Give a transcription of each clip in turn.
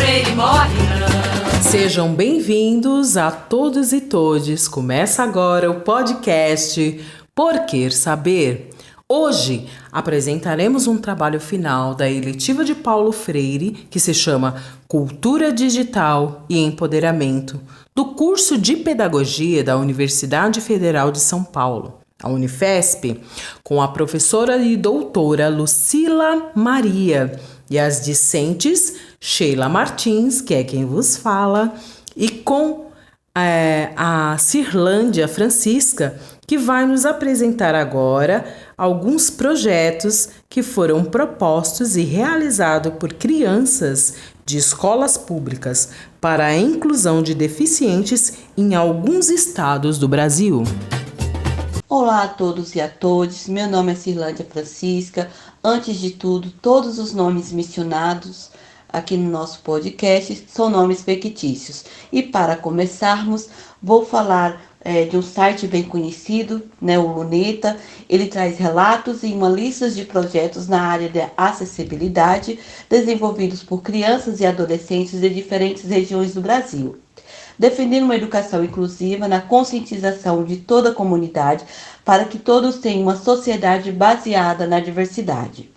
Freire morre não. Sejam bem-vindos a todos e todes. Começa agora o podcast Por Quer Saber. Hoje apresentaremos um trabalho final da eletiva de Paulo Freire, que se chama Cultura Digital e Empoderamento, do curso de Pedagogia da Universidade Federal de São Paulo, a Unifesp, com a professora e doutora Lucila Maria e as discentes Sheila Martins, que é quem vos fala, e com a Cirlândia Francisca, que vai nos apresentar agora alguns projetos que foram propostos e realizados por crianças de escolas públicas para a inclusão de deficientes em alguns estados do Brasil. Olá a todos e a todas, meu nome é Cirlândia Francisca. Antes de tudo, todos os nomes mencionados aqui no nosso podcast são nomes fictícios. E para começarmos, vou falar de um site bem conhecido, o Luneta. Ele traz relatos e uma lista de projetos na área da acessibilidade desenvolvidos por crianças e adolescentes de diferentes regiões do Brasil, defendendo uma educação inclusiva na conscientização de toda a comunidade para que todos tenham uma sociedade baseada na diversidade.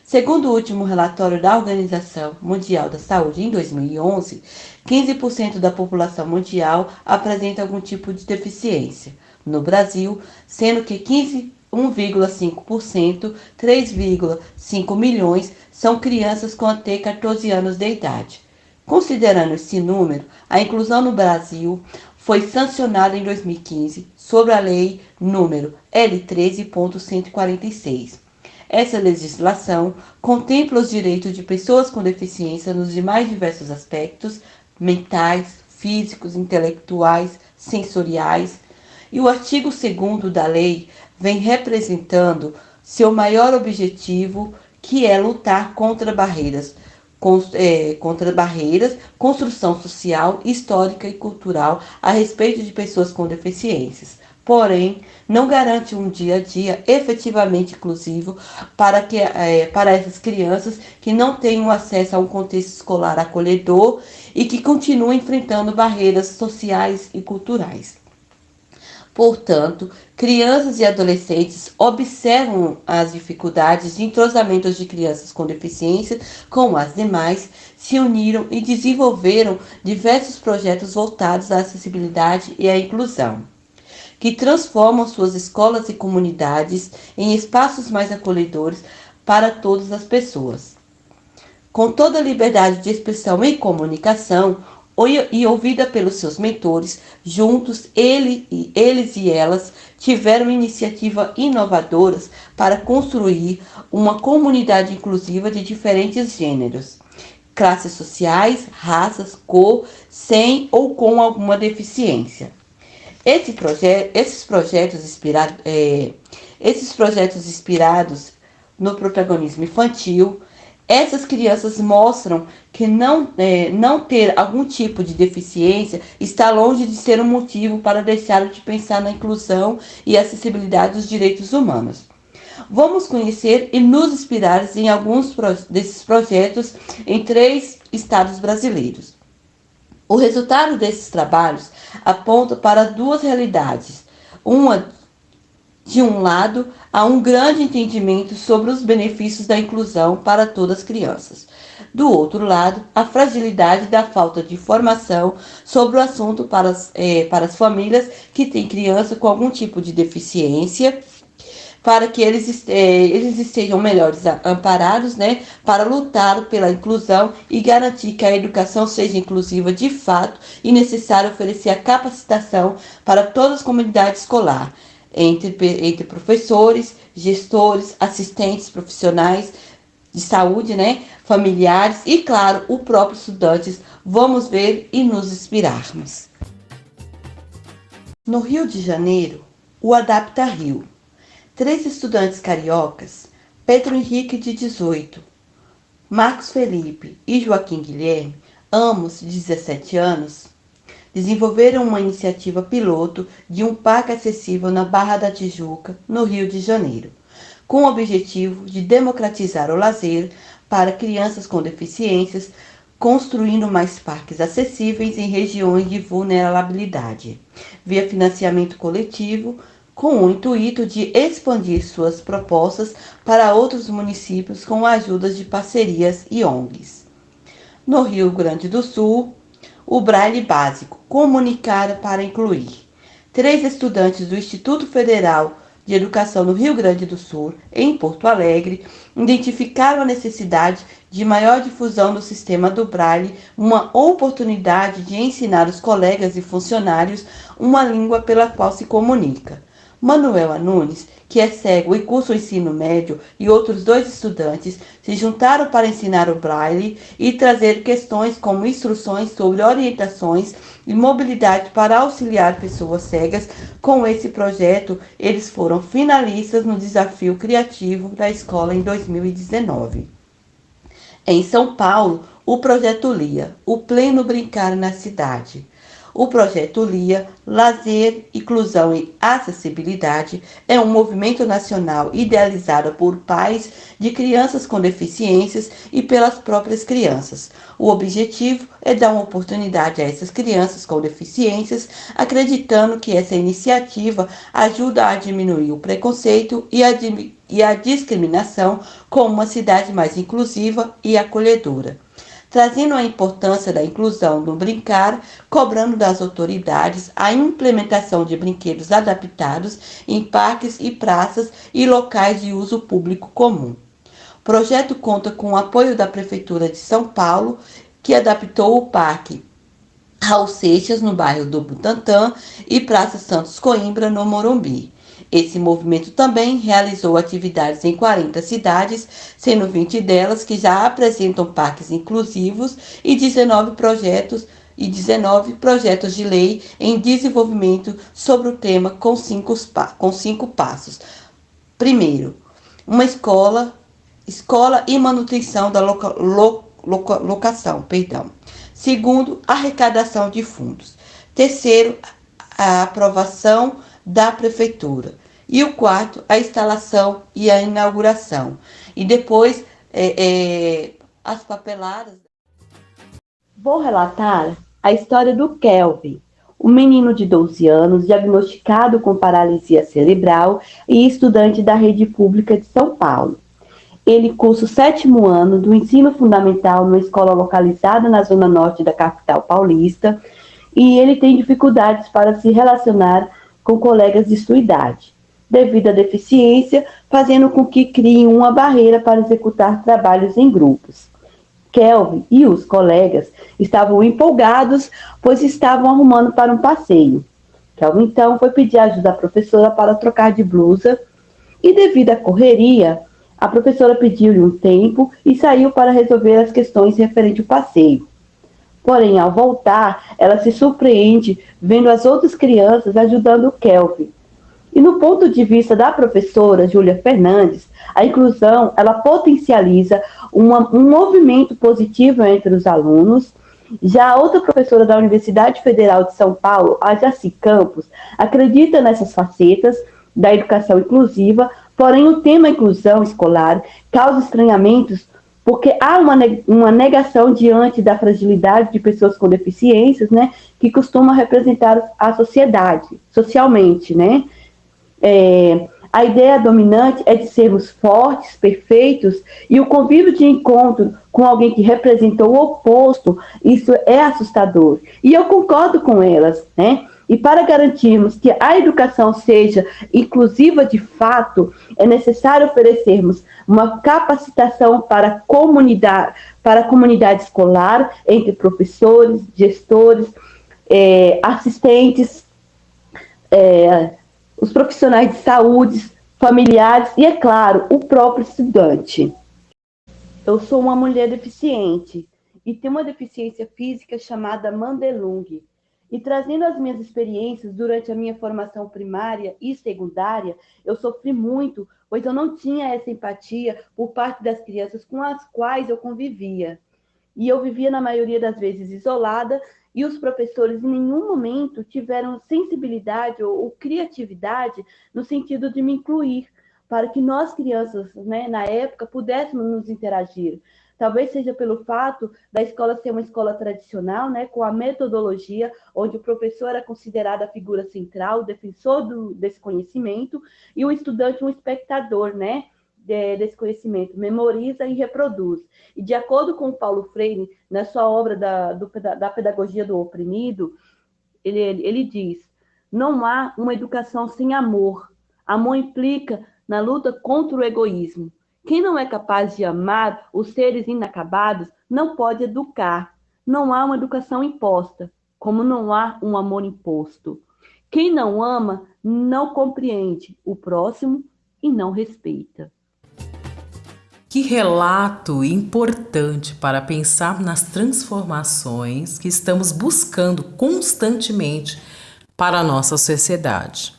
Segundo o último relatório da Organização Mundial da Saúde, em 2011, 15% da população mundial apresenta algum tipo de deficiência no Brasil, sendo que 1,5%, 3,5 milhões, são crianças com até 14 anos de idade. Considerando esse número, a inclusão no Brasil foi sancionada em 2015 sob a Lei número L13.146. Essa legislação contempla os direitos de pessoas com deficiência nos mais diversos aspectos, mentais, físicos, intelectuais, sensoriais, e o artigo 2º da lei vem representando seu maior objetivo, que é lutar contra barreiras, construção social, histórica e cultural a respeito de pessoas com deficiências. Porém, não garante um dia a dia efetivamente inclusivo para essas crianças que não tenham acesso a um contexto escolar acolhedor e que continuam enfrentando barreiras sociais e culturais. Portanto, crianças e adolescentes observam as dificuldades de entrosamento de crianças com deficiência com as demais, se uniram e desenvolveram diversos projetos voltados à acessibilidade e à inclusão, que transformam suas escolas e comunidades em espaços mais acolhedores para todas as pessoas. Com toda a liberdade de expressão e comunicação, e ouvida pelos seus mentores, juntos eles e elas tiveram iniciativas inovadoras para construir uma comunidade inclusiva de diferentes gêneros, classes sociais, raças, cor, sem ou com alguma deficiência. Esses projetos inspirados no protagonismo infantil, essas crianças mostram que não ter algum tipo de deficiência está longe de ser um motivo para deixar de pensar na inclusão e acessibilidade dos direitos humanos. Vamos conhecer e nos inspirar em alguns desses projetos em 3 estados brasileiros. O resultado desses trabalhos aponta para 2 realidades. Uma, de um lado, há um grande entendimento sobre os benefícios da inclusão para todas as crianças. Do outro lado, a fragilidade da falta de informação sobre o assunto para as famílias que têm criança com algum tipo de deficiência, para que eles estejam melhores amparados, para lutar pela inclusão e garantir que a educação seja inclusiva de fato, e necessário oferecer a capacitação para toda a comunidade escolar, entre professores, gestores, assistentes profissionais de saúde, familiares e, claro, os próprios estudantes. Vamos ver e nos inspirarmos. No Rio de Janeiro, o Adapta Rio, 3 estudantes cariocas, Pedro Henrique, de 18, Marcos Felipe e Joaquim Guilherme, ambos de 17 anos, desenvolveram uma iniciativa piloto de um parque acessível na Barra da Tijuca, no Rio de Janeiro, com o objetivo de democratizar o lazer para crianças com deficiências, construindo mais parques acessíveis em regiões de vulnerabilidade, via financiamento coletivo, com o intuito de expandir suas propostas para outros municípios com a ajuda de parcerias e ONGs. No Rio Grande do Sul, o Braille Básico, comunicar para incluir. 3 estudantes do Instituto Federal de Educação no Rio Grande do Sul, em Porto Alegre, identificaram a necessidade de maior difusão do sistema do Braille, uma oportunidade de ensinar os colegas e funcionários uma língua pela qual se comunica. Manuela Nunes, que é cego e cursa o ensino médio, e outros 2 estudantes se juntaram para ensinar o Braille e trazer questões como instruções sobre orientações e mobilidade para auxiliar pessoas cegas. Com esse projeto, eles foram finalistas no Desafio Criativo da Escola em 2019. Em São Paulo, o Projeto LIA, o Pleno Brincar na Cidade. O Projeto LIA, Lazer, Inclusão e Acessibilidade, é um movimento nacional idealizado por pais de crianças com deficiências e pelas próprias crianças. O objetivo é dar uma oportunidade a essas crianças com deficiências, acreditando que essa iniciativa ajuda a diminuir o preconceito e a discriminação com uma cidade mais inclusiva e acolhedora, trazendo a importância da inclusão no brincar, cobrando das autoridades a implementação de brinquedos adaptados em parques e praças e locais de uso público comum. O projeto conta com o apoio da Prefeitura de São Paulo, que adaptou o Parque Raul Seixas, no bairro do Butantã, e Praça Santos Coimbra, no Morumbi. Esse movimento também realizou atividades em 40 cidades, sendo 20 delas que já apresentam parques inclusivos e 19 projetos de lei em desenvolvimento sobre o tema com 5 passos. Primeiro, uma escola e manutenção da locação. Segundo, arrecadação de fundos. Terceiro, a aprovação da prefeitura. E o quarto, a instalação e a inauguração. E depois, as papeladas. Vou relatar a história do Kelvin, um menino de 12 anos, diagnosticado com paralisia cerebral e estudante da rede pública de São Paulo. Ele cursa o 7º ano do ensino fundamental numa escola localizada na zona norte da capital paulista, e ele tem dificuldades para se relacionar com colegas de sua idade, devido à deficiência, fazendo com que criem uma barreira para executar trabalhos em grupos. Kelvin e os colegas estavam empolgados, pois estavam arrumando para um passeio. Kelvin então foi pedir ajuda à professora para trocar de blusa, e devido à correria, a professora pediu-lhe um tempo e saiu para resolver as questões referentes ao passeio. Porém, ao voltar, ela se surpreende vendo as outras crianças ajudando o Kelvin. E no ponto de vista da professora Júlia Fernandes, a inclusão ela potencializa um movimento positivo entre os alunos. Já a outra professora da Universidade Federal de São Paulo, a Jaci Campos, acredita nessas facetas da educação inclusiva, porém o tema inclusão escolar causa estranhamentos porque há uma negação diante da fragilidade de pessoas com deficiências, né, que costuma representar a sociedade, socialmente, né. A ideia dominante é de sermos fortes, perfeitos, e o convívio de encontro com alguém que representa o oposto, isso é assustador. E eu concordo com elas, né? E para garantirmos que a educação seja inclusiva de fato, é necessário oferecermos uma capacitação para a comunidade escolar, entre professores, gestores, assistentes, os profissionais de saúde, familiares e, é claro, o próprio estudante. Eu sou uma mulher deficiente e tenho uma deficiência física chamada Mandelung. E trazendo as minhas experiências durante a minha formação primária e secundária, eu sofri muito, pois eu não tinha essa empatia por parte das crianças com as quais eu convivia. E eu vivia, na maioria das vezes, isolada, e os professores em nenhum momento tiveram sensibilidade ou criatividade no sentido de me incluir, para que nós crianças, né, na época, pudéssemos nos interagir. Talvez seja pelo fato da escola ser uma escola tradicional, né, com a metodologia, onde o professor é considerado a figura central, o defensor desse conhecimento, e o estudante um espectador, né, desse conhecimento, memoriza e reproduz. E de acordo com Paulo Freire, na sua obra da Pedagogia do Oprimido, ele diz: não há uma educação sem amor. Amor implica na luta contra o egoísmo. Quem não é capaz de amar os seres inacabados não pode educar. Não há uma educação imposta, como não há um amor imposto. Quem não ama não compreende o próximo e não respeita. Que relato importante para pensar nas transformações que estamos buscando constantemente para a nossa sociedade.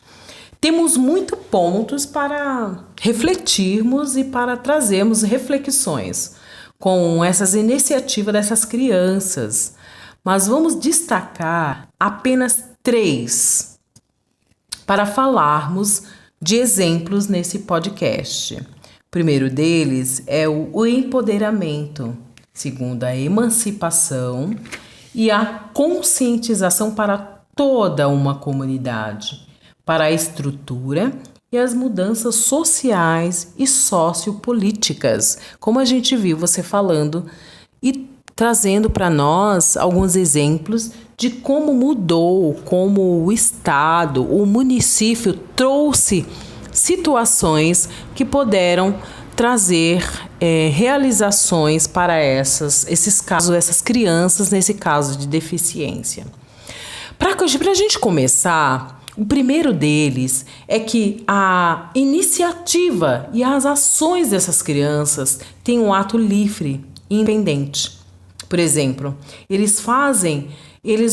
Temos muitos pontos para refletirmos e para trazermos reflexões com essas iniciativas dessas crianças, mas vamos destacar apenas 3 para falarmos de exemplos nesse podcast. O primeiro deles é o empoderamento, segundo a emancipação e a conscientização para toda uma comunidade, para a estrutura e as mudanças sociais e sociopolíticas, como a gente viu você falando e trazendo para nós alguns exemplos de como mudou, como o Estado, o município trouxe situações que puderam trazer realizações para esses casos, essas crianças, nesse caso de deficiência. Para a gente começar, o primeiro deles é que a iniciativa e as ações dessas crianças têm um ato livre e independente. Por exemplo, eles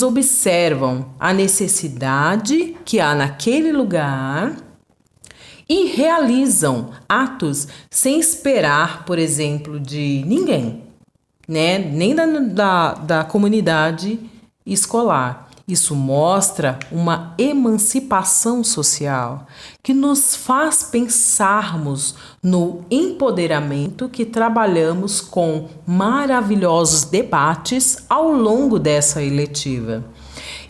observam a necessidade que há naquele lugar e realizam atos sem esperar, por exemplo, de ninguém, né? Nem da comunidade escolar. Isso mostra uma emancipação social que nos faz pensarmos no empoderamento que trabalhamos com maravilhosos debates ao longo dessa eletiva.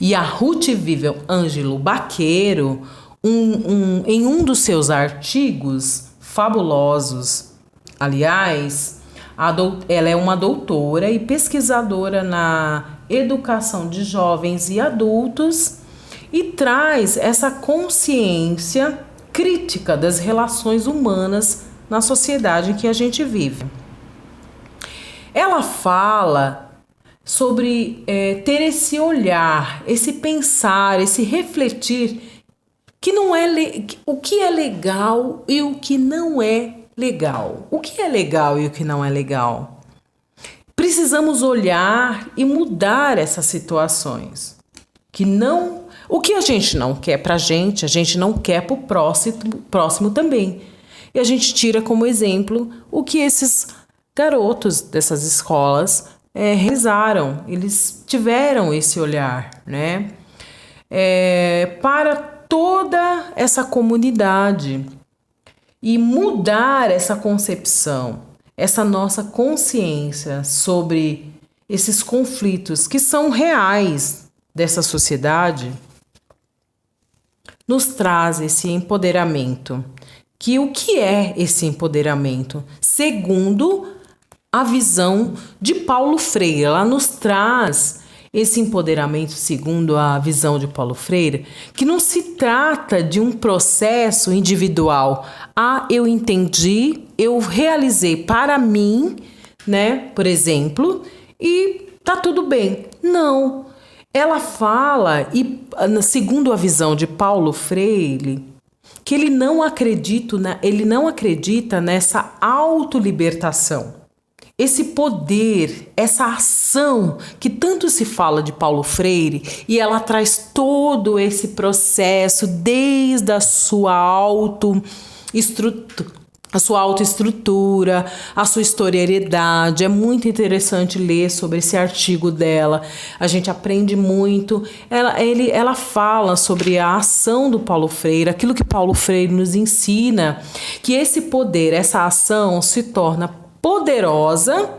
E a Ruth Vivian Ângelo Baqueiro, em um dos seus artigos fabulosos, aliás, ela é uma doutora e pesquisadora na educação de jovens e adultos e traz essa consciência crítica das relações humanas na sociedade em que a gente vive. Ela fala sobre ter esse olhar, esse pensar, esse refletir que não é o que é legal e o que não é legal. O que é legal e o que não é legal? Precisamos olhar e mudar essas situações. O que a gente não quer pra gente, a gente não quer pro próximo também. E a gente tira como exemplo o que esses garotos dessas escolas realizaram. Eles tiveram esse olhar, né? Para toda essa comunidade e mudar essa concepção, essa nossa consciência sobre esses conflitos que são reais dessa sociedade, nos traz esse empoderamento. O que é esse empoderamento? Segundo a visão de Paulo Freire, ela nos traz esse empoderamento, segundo a visão de Paulo Freire, que não se trata de um processo individual. Eu entendi, eu realizei para mim, né, por exemplo, e tá tudo bem. Não. Ela fala, e segundo a visão de Paulo Freire, que ele não acredita nessa autolibertação. Esse poder, essa ação que tanto se fala de Paulo Freire, e ela traz todo esse processo desde a sua autoestrutura, a sua historialidade. É muito interessante ler sobre esse artigo dela. A gente aprende muito. Ela fala sobre a ação do Paulo Freire, aquilo que Paulo Freire nos ensina, que esse poder, essa ação se torna poderosa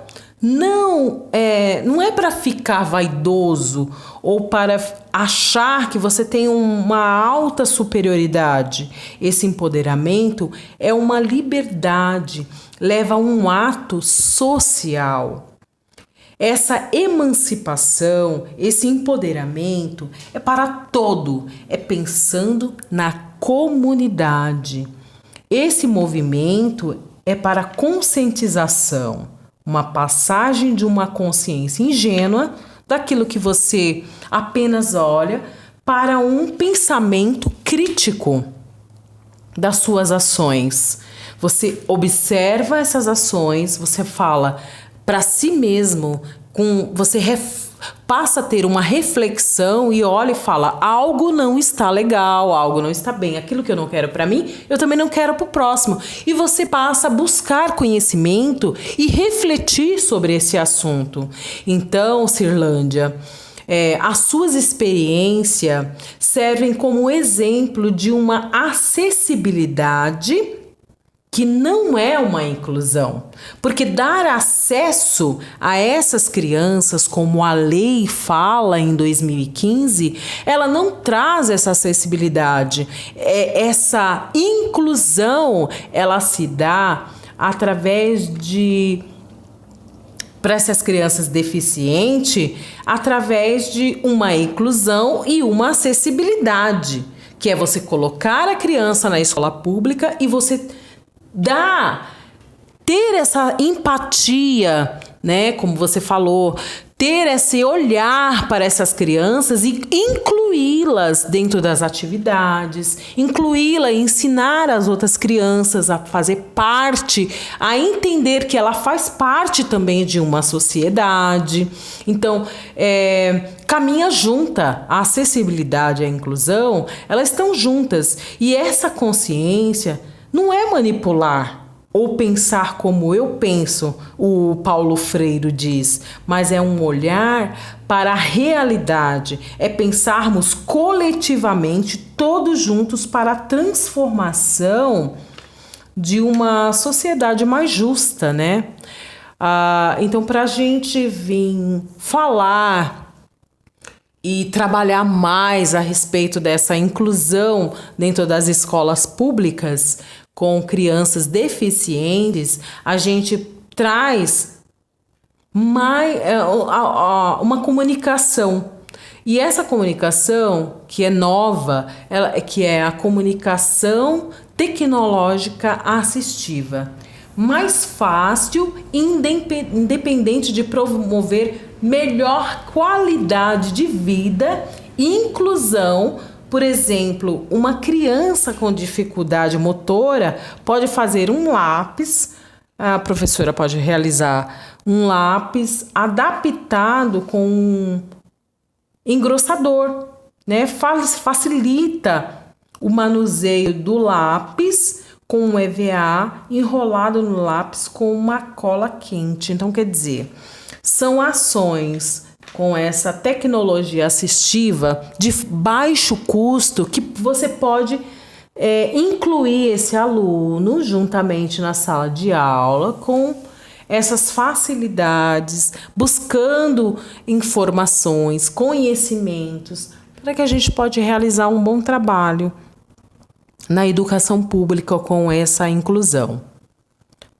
não é para ficar vaidoso ou para achar que você tem uma alta superioridade. Esse empoderamento é uma liberdade, leva a um ato social. Essa emancipação, esse empoderamento é para todo, é pensando na comunidade. Esse movimento é para conscientização, uma passagem de uma consciência ingênua daquilo que você apenas olha para um pensamento crítico das suas ações. Você observa essas ações, você fala para si mesmo, você passa a ter uma reflexão e olha e fala: algo não está legal, algo não está bem, aquilo que eu não quero para mim, eu também não quero para o próximo. E você passa a buscar conhecimento e refletir sobre esse assunto. Então, Cirlândia, as suas experiências servem como exemplo de uma acessibilidade que não é uma inclusão, porque dar acesso a essas crianças, como a lei fala em 2015, ela não traz essa acessibilidade. Essa inclusão, ela se dá através para essas crianças deficientes, através de uma inclusão e uma acessibilidade, que é você colocar a criança na escola pública e você ter essa empatia, né? Como você falou, ter esse olhar para essas crianças e incluí-las dentro das atividades, incluí-la, ensinar as outras crianças a fazer parte, a entender que ela faz parte também de uma sociedade. Então, caminha junta, a acessibilidade e a inclusão, elas estão juntas. E essa consciência não é manipular ou pensar como eu penso, o Paulo Freire diz, mas é um olhar para a realidade, é pensarmos coletivamente, todos juntos, para a transformação de uma sociedade mais justa, né? Então, para a gente vir falar e trabalhar mais a respeito dessa inclusão dentro das escolas públicas com crianças deficientes, a gente traz uma comunicação. E essa comunicação, que é nova, que é a comunicação tecnológica assistiva, mais fácil e independente de promover melhor qualidade de vida e inclusão. Por exemplo, uma criança com dificuldade motora pode fazer um lápis, a professora pode realizar um lápis adaptado com um engrossador, né? Facilita o manuseio do lápis com um EVA enrolado no lápis com uma cola quente. Então, quer dizer, são ações com essa tecnologia assistiva de baixo custo que você pode incluir esse aluno juntamente na sala de aula com essas facilidades, buscando informações, conhecimentos, para que a gente pode realizar um bom trabalho na educação pública com essa inclusão.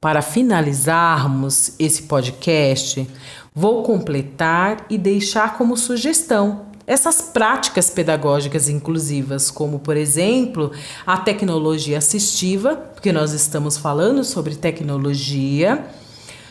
Para finalizarmos esse podcast, vou completar e deixar como sugestão essas práticas pedagógicas inclusivas, como, por exemplo, a tecnologia assistiva, porque nós estamos falando sobre tecnologia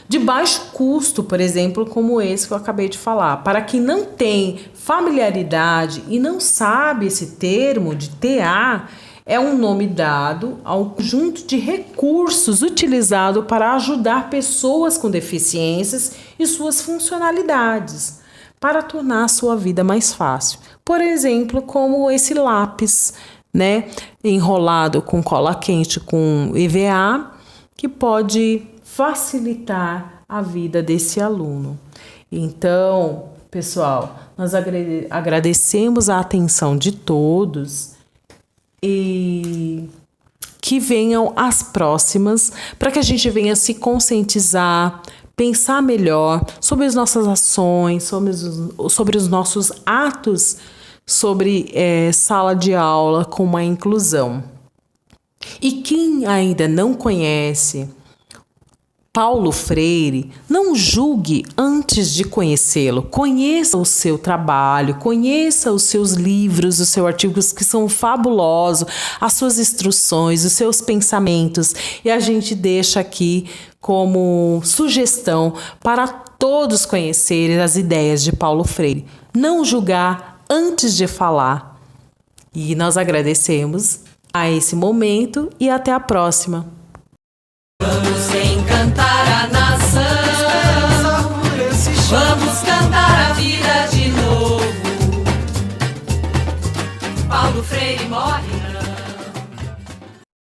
de baixo custo, por exemplo, como esse que eu acabei de falar. Para quem não tem familiaridade e não sabe esse termo de TA, é um nome dado ao conjunto de recursos utilizado para ajudar pessoas com deficiências e suas funcionalidades, para tornar a sua vida mais fácil. Por exemplo, como esse lápis, né, enrolado com cola quente com EVA, que pode facilitar a vida desse aluno. Então, pessoal, nós agradecemos a atenção de todos e que venham as próximas para que a gente venha se conscientizar, pensar melhor sobre as nossas ações, sobre os nossos atos, sobre sala de aula com uma inclusão. E quem ainda não conhece Paulo Freire, não julgue antes de conhecê-lo. Conheça o seu trabalho, conheça os seus livros, os seus artigos que são fabulosos, as suas instruções, os seus pensamentos. E a gente deixa aqui como sugestão para todos conhecerem as ideias de Paulo Freire. Não julgar antes de falar. E nós agradecemos a esse momento e até a próxima. Vamos encantar a nação. Vamos cantar a vida.